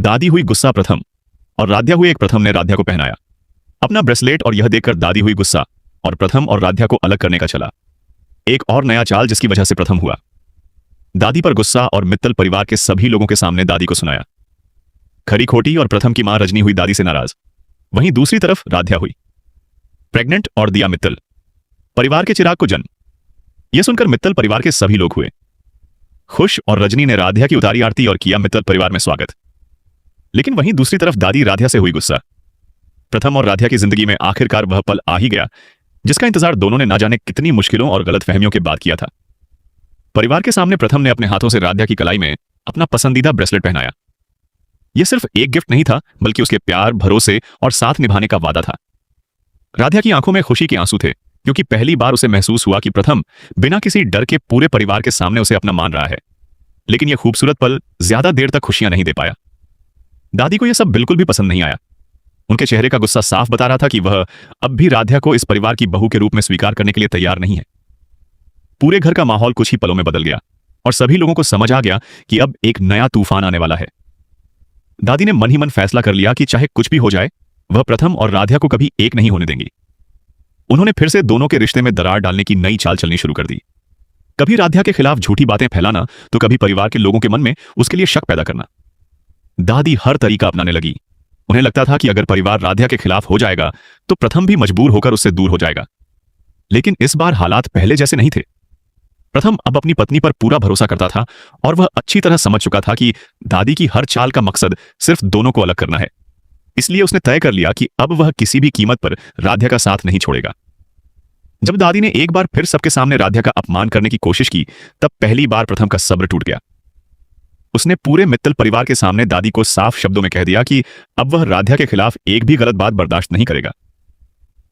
दादी हुई गुस्सा प्रथम और राध्या हुई। एक प्रथम ने राध्या को पहनाया अपना ब्रेसलेट और यह देखकर दादी हुई गुस्सा और प्रथम और राध्या को अलग करने का चला। एक और नया चाल जिसकी वजह से प्रथम हुआ दादी पर गुस्सा और मित्तल परिवार के सभी लोगों के सामने दादी को सुनाया। खरी खोटी और प्रथम की मां रजनी हुई दादी से नाराज। वहीं दूसरी तरफ राध्या हुई प्रेग्नेंट और दिया मित्तल परिवार के चिराग को जन्म। यह सुनकर मित्तल परिवार के सभी लोग हुए खुश और रजनी ने राध्या की उतारी आरती और किया मित्तल परिवार में स्वागत। लेकिन वहीं दूसरी तरफ दादी राध्या से हुई गुस्सा। प्रथम और राध्या की जिंदगी में आखिरकार वह पल आ ही गया जिसका इंतजार दोनों ने ना जाने कितनी मुश्किलों और गलतफहमियों के बाद किया था। परिवार के सामने प्रथम ने अपने हाथों से राध्या की कलाई में अपना पसंदीदा ब्रेसलेट पहनाया। यह सिर्फ एक गिफ्ट नहीं था बल्कि उसके प्यार, भरोसे और साथ निभाने का वादा था। राध्या की आंखों में खुशी के आंसू थे क्योंकि पहली बार उसे महसूस हुआ कि प्रथम बिना किसी डर के पूरे परिवार के सामने उसे अपना मान रहा है। लेकिन यह खूबसूरत पल ज्यादा देर तक खुशियां नहीं दे पाया। दादी को यह सब बिल्कुल भी पसंद नहीं आया। उनके चेहरे का गुस्सा साफ बता रहा था कि वह अब भी राध्या को इस परिवार की बहू के रूप में स्वीकार करने के लिए तैयार नहीं है। पूरे घर का माहौल कुछ ही पलों में बदल गया और सभी लोगों को समझ आ गया कि अब एक नया तूफान आने वाला है। दादी ने मन ही मन फैसला कर लिया कि चाहे कुछ भी हो जाए वह प्रथम और राध्या को कभी एक नहीं होने देंगी। उन्होंने फिर से दोनों के रिश्ते में दरार डालने की नई चाल चलनी शुरू कर दी। कभी राध्या के खिलाफ झूठी बातें फैलाना तो कभी परिवार के लोगों के मन में उसके लिए शक पैदा करना। दादी हर तरीका अपनाने लगी। उन्हें लगता था कि अगर परिवार राध्या के खिलाफ हो जाएगा तो प्रथम भी मजबूर होकर उससे दूर हो जाएगा। लेकिन इस बार हालात पहले जैसे नहीं थे। प्रथम अब अपनी पत्नी पर पूरा भरोसा करता था और वह अच्छी तरह समझ चुका था कि दादी की हर चाल का मकसद सिर्फ दोनों को अलग करना है। इसलिए उसने तय कर लिया कि अब वह किसी भी कीमत पर राध्या का साथ नहीं छोड़ेगा। जब दादी ने एक बार फिर सबके सामने राध्या का अपमान करने की कोशिश की तब पहली बार प्रथम का सब्र टूट गया। उसने पूरे मित्तल परिवार के सामने दादी को साफ शब्दों में कह दिया कि अब वह राध्या के खिलाफ एक भी गलत बात बर्दाश्त नहीं करेगा।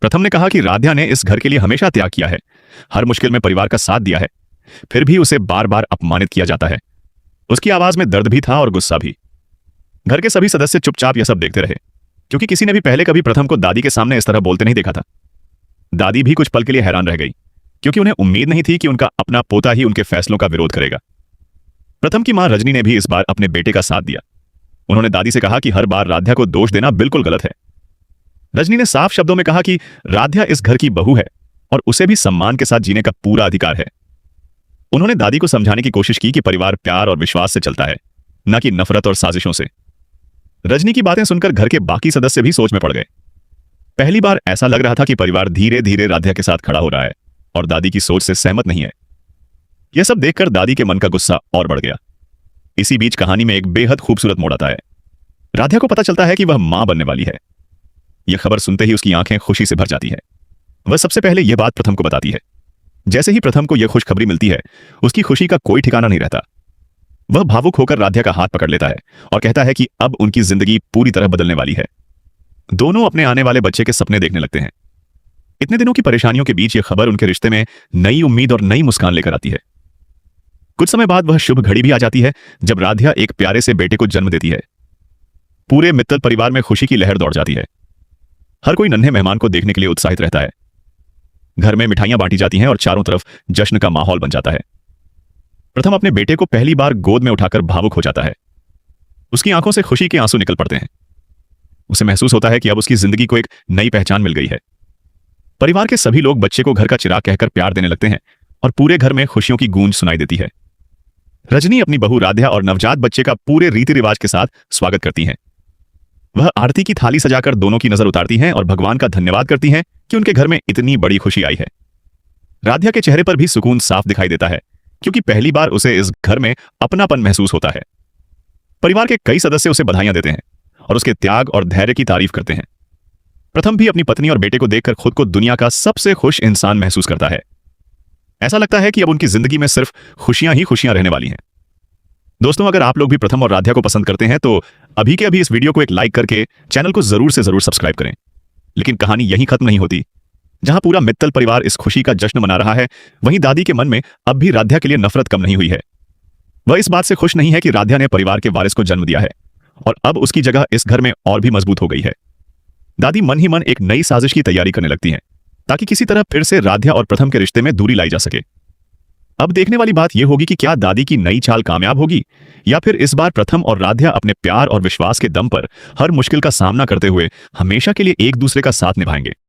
प्रथम ने कहा कि राध्या ने इस घर के लिए हमेशा त्याग किया है, हर मुश्किल में परिवार का साथ दिया है, फिर भी उसे बार बार अपमानित किया जाता है। उसकी आवाज में दर्द भी था और गुस्सा भी। घर के सभी सदस्य चुपचाप यह सब देखते रहे क्योंकि किसी ने भी पहले कभी प्रथम को दादी के सामने इस तरह बोलते नहीं देखा था। दादी भी कुछ पल के लिए हैरान रह गई क्योंकि उन्हें उम्मीद नहीं थी कि उनका अपना पोता ही उनके फैसलों का विरोध करेगा। प्रथम की मां रजनी ने भी इस बार अपने बेटे का साथ दिया। उन्होंने दादी से कहा कि हर बार राध्या को दोष देना बिल्कुल गलत है। रजनी ने साफ शब्दों में कहा कि राध्या इस घर की बहू है और उसे भी सम्मान के साथ जीने का पूरा अधिकार है। उन्होंने दादी को समझाने की कोशिश की कि परिवार प्यार और विश्वास से चलता है, न कि नफरत और साजिशों से। रजनी की बातें सुनकर घर के बाकी सदस्य भी सोच में पड़ गए। पहली बार ऐसा लग रहा था कि परिवार धीरे धीरे राध्या के साथ खड़ा हो रहा है और दादी की सोच से सहमत नहीं है। यह सब देखकर दादी के मन का गुस्सा और बढ़ गया। इसी बीच कहानी में एक बेहद खूबसूरत मोड़ आता है। राध्या को पता चलता है कि वह मां बनने वाली है। यह खबर सुनते ही उसकी आंखें खुशी से भर जाती है। वह सबसे पहले यह बात प्रथम को बताती है। जैसे ही प्रथम को यह खुशखबरी मिलती है उसकी खुशी का कोई ठिकाना नहीं रहता। वह भावुक होकर राध्या का हाथ पकड़ लेता है और कहता है कि अब उनकी जिंदगी पूरी तरह बदलने वाली है। दोनों अपने आने वाले बच्चे के सपने देखने लगते हैं। इतने दिनों की परेशानियों के बीच यह खबर उनके रिश्ते में नई उम्मीद और नई मुस्कान लेकर आती है। कुछ समय बाद वह शुभ घड़ी भी आ जाती है जब राध्या एक प्यारे से बेटे को जन्म देती है। पूरे मित्तल परिवार में खुशी की लहर दौड़ जाती है। हर कोई नन्हे मेहमान को देखने के लिए उत्साहित रहता है। घर में मिठाइयां बांटी जाती हैं और चारों तरफ जश्न का माहौल बन जाता है। प्रथम अपने बेटे को पहली बार गोद में उठाकर भावुक हो जाता है। उसकी आंखों से खुशी के आंसू निकल पड़ते हैं। उसे महसूस होता है कि अब उसकी जिंदगी को एक नई पहचान मिल गई है। परिवार के सभी लोग बच्चे को घर का चिराग कहकर प्यार देने लगते हैं और पूरे घर में खुशियों की गूंज सुनाई देती है। रजनी अपनी बहू राध्या और नवजात बच्चे का पूरे रीति रिवाज के साथ स्वागत करती हैं। वह आरती की थाली सजाकर दोनों की नजर उतारती हैं और भगवान का धन्यवाद करती हैं कि उनके घर में इतनी बड़ी खुशी आई है। राध्या के चेहरे पर भी सुकून साफ दिखाई देता है क्योंकि पहली बार उसे इस घर में अपनापन महसूस होता है। परिवार के कई सदस्य उसे बधाइयां देते हैं और उसके त्याग और धैर्य की तारीफ करते हैं। प्रथम भी अपनी पत्नी और बेटे को देखकर खुद को दुनिया का सबसे खुश इंसान महसूस करता है। ऐसा लगता है कि अब उनकी जिंदगी में सिर्फ खुशियां ही खुशियां रहने वाली हैं। दोस्तों, अगर आप लोग भी प्रथम और राध्या को पसंद करते हैं तो अभी के अभी इस वीडियो को एक लाइक करके चैनल को जरूर से जरूर सब्सक्राइब करें। लेकिन कहानी यहीं खत्म नहीं होती। जहां पूरा मित्तल परिवार इस खुशी का जश्न मना रहा है, वहीं दादी के मन में अब भी राध्या के लिए नफरत कम नहीं हुई है। वह इस बात से खुश नहीं है कि राध्या ने परिवार के वारिस को जन्म दिया है और अब उसकी जगह इस घर में और भी मजबूत हो गई है। दादी मन ही मन एक नई साजिश की तैयारी करने लगती हैं ताकि किसी तरह फिर से राध्या और प्रथम के रिश्ते में दूरी लाई जा सके। अब देखने वाली बात यह होगी कि क्या दादी की नई चाल कामयाब होगी या फिर इस बार प्रथम और राध्या अपने प्यार और विश्वास के दम पर हर मुश्किल का सामना करते हुए हमेशा के लिए एक दूसरे का साथ निभाएंगे।